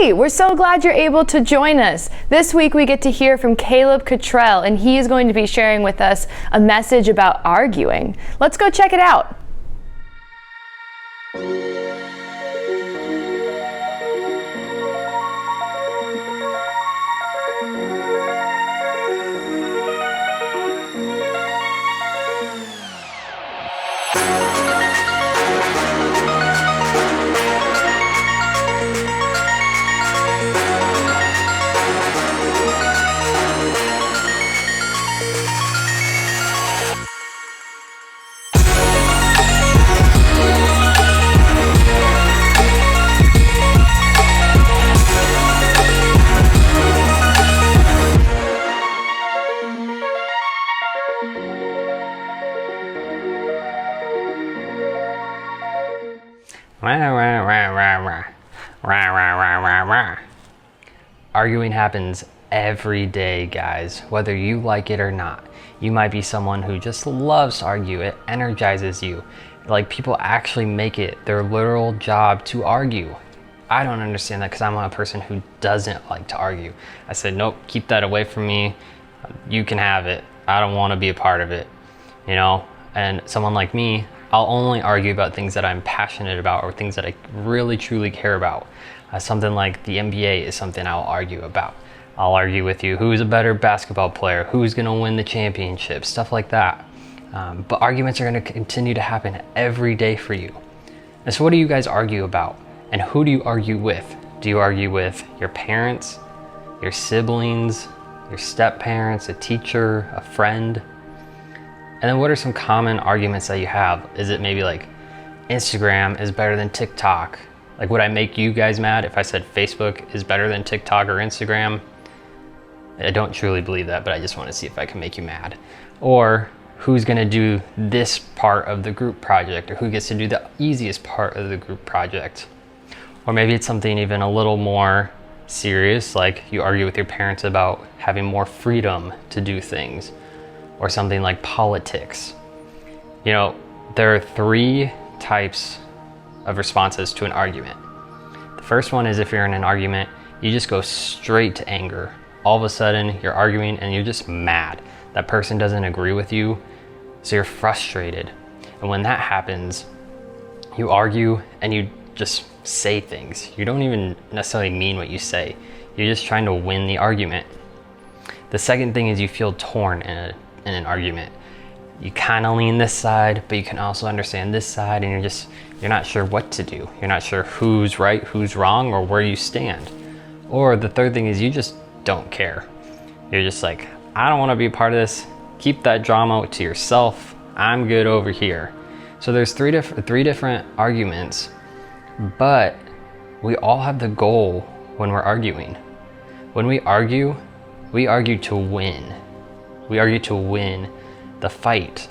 Hey, we're so glad you're able to join us. This week we get to hear from Caleb Cottrell, and he is going to be sharing with us a message about arguing. Let's go check it out. Arguing happens every day, guys, whether you like it or not. You might be someone who just loves to argue. It energizes you. Like, people actually make it their literal job to argue. I don't understand that because I'm a person who doesn't like to argue. I said, nope, keep that away from me. You can have it. I don't want to be a part of it, you know? And someone like me, I'll only argue about things that I'm passionate about or things that I really truly care about. Something like the NBA is something I'll argue about. I'll argue with you who's a better basketball player, who's going to win the championship, stuff like that. But arguments are going to continue to happen every day for you. And so what do you guys argue about? And who do you argue with? Do you argue with your parents, your siblings, your step-parents, a teacher, a friend? And then what are some common arguments that you have? Is it maybe like Instagram is better than TikTok? Like, would I make you guys mad if I said Facebook is better than TikTok or Instagram? I don't truly believe that, but I just want to see if I can make you mad. Or who's going to do this part of the group project, or who gets to do the easiest part of the group project? Or maybe it's something even a little more serious, like you argue with your parents about having more freedom to do things, or something like politics. You know, there are three types of responses to an argument. The first one is if you're in an argument, you just go straight to anger. All of a sudden, you're arguing and you're just mad. That person doesn't agree with you, so you're frustrated. And when that happens, you argue and you just say things. You don't even necessarily mean what you say. You're just trying to win the argument. The second thing is you feel torn in an argument. You kind of lean this side, but you can also understand this side, and you're not sure what to do. You're not sure who's right, who's wrong, or where you stand. Or the third thing is you just don't care. You're just like, I don't want to be a part of this. Keep that drama to yourself. I'm good over here. So there's three different arguments, but we all have the goal when we're arguing. When we argue to win. We argue to win the fight.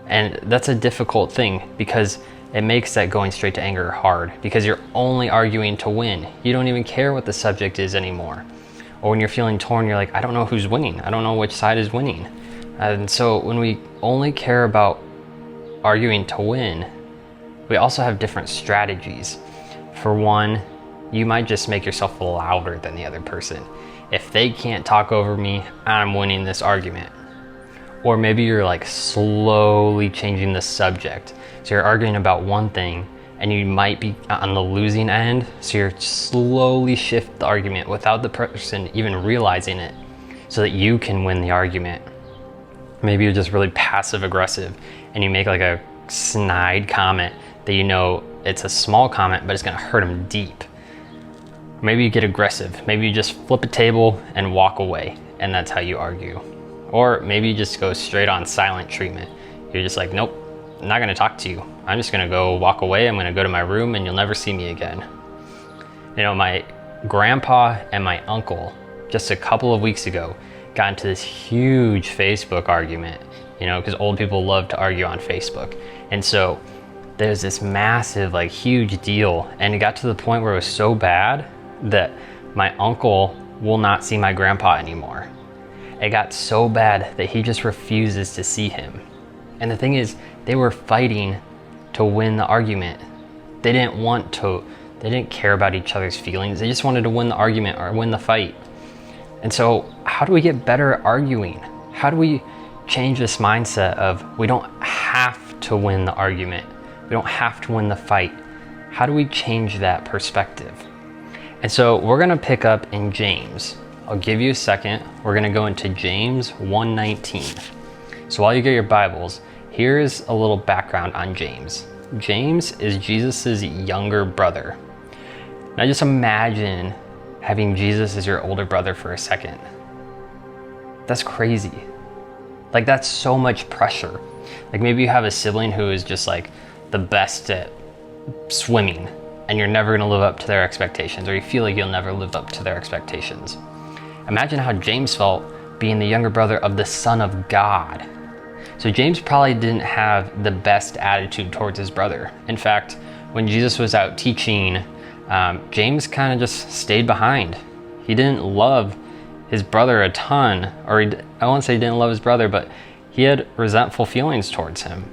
And that's a difficult thing because it makes that going straight to anger hard, because you're only arguing to win. You don't even care what the subject is anymore. Or when you're feeling torn, you're like, I don't know who's winning. I don't know which side is winning. And so when we only care about arguing to win, we also have different strategies. For one, you might just make yourself louder than the other person. If they can't talk over me, I'm winning this argument. Or maybe you're like slowly changing the subject. So you're arguing about one thing and you might be on the losing end. So you're slowly shift the argument without the person even realizing it so that you can win the argument. Maybe you're just really passive aggressive and you make like a snide comment that you know it's a small comment, but it's gonna hurt them deep. Maybe you get aggressive. Maybe you just flip a table and walk away, and that's how you argue. Or maybe you just go straight on silent treatment. You're just like, nope, I'm not gonna talk to you. I'm just gonna go walk away. I'm gonna go to my room and you'll never see me again. You know, my grandpa and my uncle just a couple of weeks ago got into this huge Facebook argument, you know, because old people love to argue on Facebook. And so there's this massive, like, huge deal. And it got to the point where it was so bad that my uncle will not see my grandpa anymore. It got so bad that he just refuses to see him. And the thing is, they were fighting to win the argument. They didn't want to They didn't care about each other's feelings. They just wanted to win the argument or win the fight. And so how do we get better at arguing? How do we change this mindset of we don't have to win the argument? We don't have to win the fight. How do we change that perspective? And so we're going to pick up in James. I'll give you a second. We're going to go into James 1:19. So while you get your Bibles, here's a little background on James. James is Jesus's younger brother. Now just imagine having Jesus as your older brother for a second. That's crazy. Like, that's so much pressure. Like, maybe you have a sibling who is just like the best at swimming and you're never gonna live up to their expectations, or you feel like you'll never live up to their expectations. Imagine how James felt being the younger brother of the Son of God. So James probably didn't have the best attitude towards his brother. In fact, when Jesus was out teaching, James kind of just stayed behind. He didn't love his brother a ton, or I won't say he didn't love his brother, but he had resentful feelings towards him.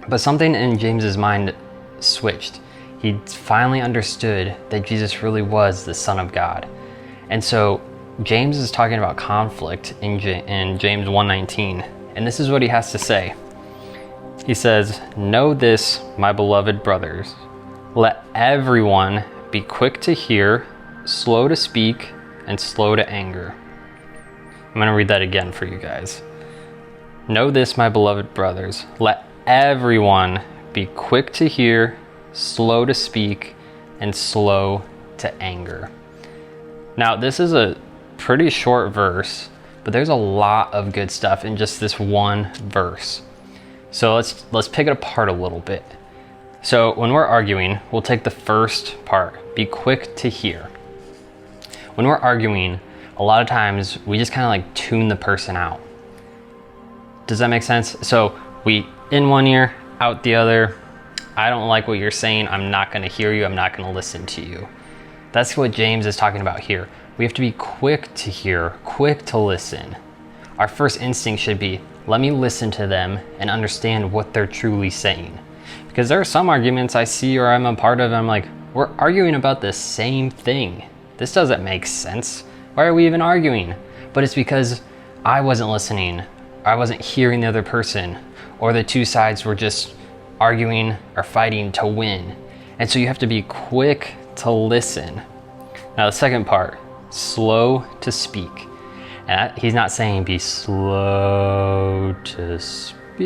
But something in James's mind switched. He finally understood that Jesus really was the Son of God. And so James is talking about conflict in James 1:19, and this is what he has to say. He says, "Know this, my beloved brothers, let everyone be quick to hear, slow to speak, and slow to anger." I'm going to read that again for you guys. "Know this, my beloved brothers, let everyone be quick to hear, slow to speak, and slow to anger." Now, this is a pretty short verse, but there's a lot of good stuff in just this one verse. So let's pick it apart a little bit. So when we're arguing, we'll take the first part, be quick to hear. When we're arguing, a lot of times we just kind of like tune the person out. Does that make sense? So we in one ear, out the other. I don't like what you're saying. I'm not going to hear you. I'm not going to listen to you. That's what James is talking about here. We have to be quick to hear, quick to listen. Our first instinct should be, let me listen to them and understand what they're truly saying. Because there are some arguments I see or I'm a part of, and I'm like, we're arguing about the same thing. This doesn't make sense. Why are we even arguing? But it's because I wasn't listening, I wasn't hearing the other person, or the two sides were just arguing or fighting to win. And so you have to be quick to listen. Now the second part, slow to speak. And he's not saying be slow to speak.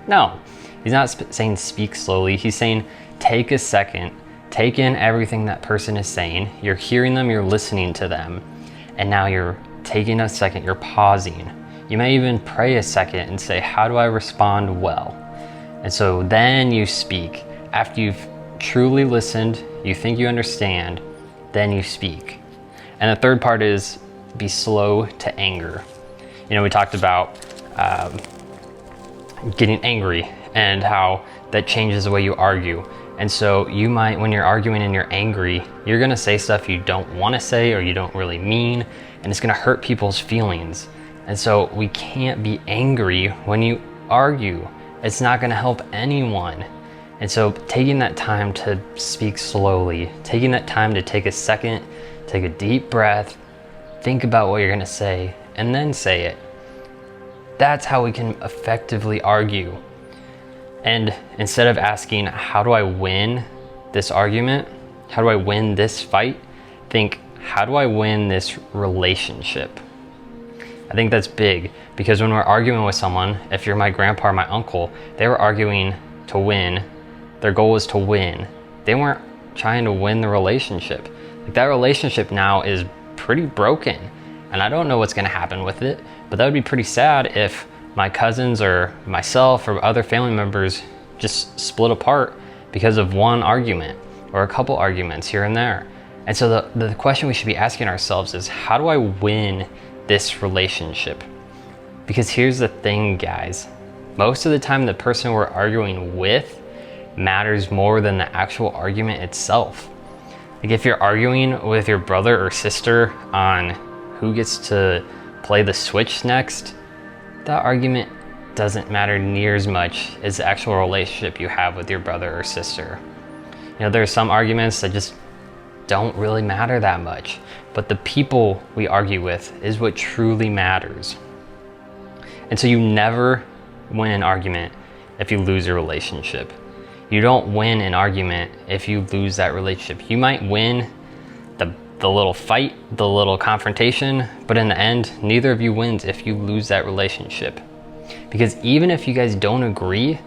No, he's not saying speak slowly. He's saying take a second, take in everything that person is saying. You're hearing them, you're listening to them. And now you're taking a second, you're pausing. You may even pray a second and say, how do I respond well? And so then you speak. After you've truly listened, you think you understand, then you speak. And the third part is be slow to anger. You know, we talked about getting angry and how that changes the way you argue. And so you might, when you're arguing and you're angry, you're gonna say stuff you don't wanna say or you don't really mean, and it's gonna hurt people's feelings. And so we can't be angry when you argue. It's not gonna help anyone. And so taking that time to speak slowly, taking that time to take a second, take a deep breath, think about what you're gonna say, and then say it. That's how we can effectively argue. And instead of asking, how do I win this argument? How do I win this fight? Think, how do I win this relationship? I think that's big, because when we're arguing with someone, if you're my grandpa or my uncle, they were arguing to win. Their goal was to win. They weren't trying to win the relationship. Like, that relationship now is pretty broken, and I don't know what's gonna happen with it, but that would be pretty sad if my cousins or myself or other family members just split apart because of one argument or a couple arguments here and there. And so the question we should be asking ourselves is, how do I win this relationship? Because here's the thing, guys. Most of the time, the person we're arguing with matters more than the actual argument itself. Like, if you're arguing with your brother or sister on who gets to play the Switch next, that argument doesn't matter near as much as the actual relationship you have with your brother or sister. There are some arguments that just don't really matter that much, but the people we argue with is what truly matters. And so you never win an argument if you lose a relationship. You don't win an argument if you lose that relationship. You might win the little fight, the little confrontation, but in the end, neither of you wins if you lose that relationship. Because even if you guys don't agree,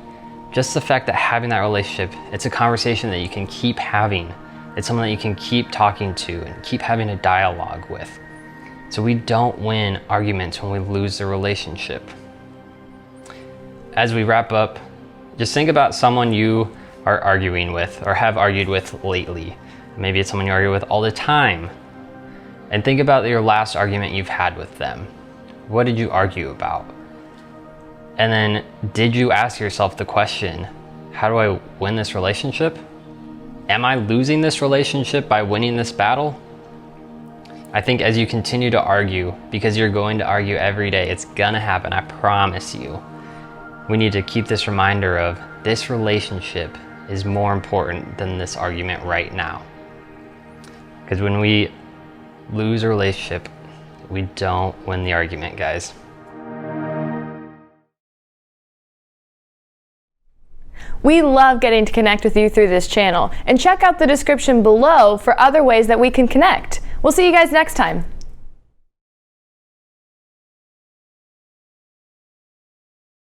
just the fact that having that relationship, it's a conversation that you can keep having. It's something that you can keep talking to and keep having a dialogue with. So we don't win arguments when we lose the relationship. As we wrap up, just think about someone you are arguing with or have argued with lately. Maybe it's someone you argue with all the time. And think about your last argument you've had with them. What did you argue about? And then did you ask yourself the question, how do I win this relationship? Am I losing this relationship by winning this battle? I think as you continue to argue, because you're going to argue every day, it's gonna happen, I promise you. We need to keep this reminder of this relationship is more important than this argument right now. Because when we lose a relationship, we don't win the argument, guys. We love getting to connect with you through this channel, and check out the description below for other ways that we can connect. We'll see you guys next time.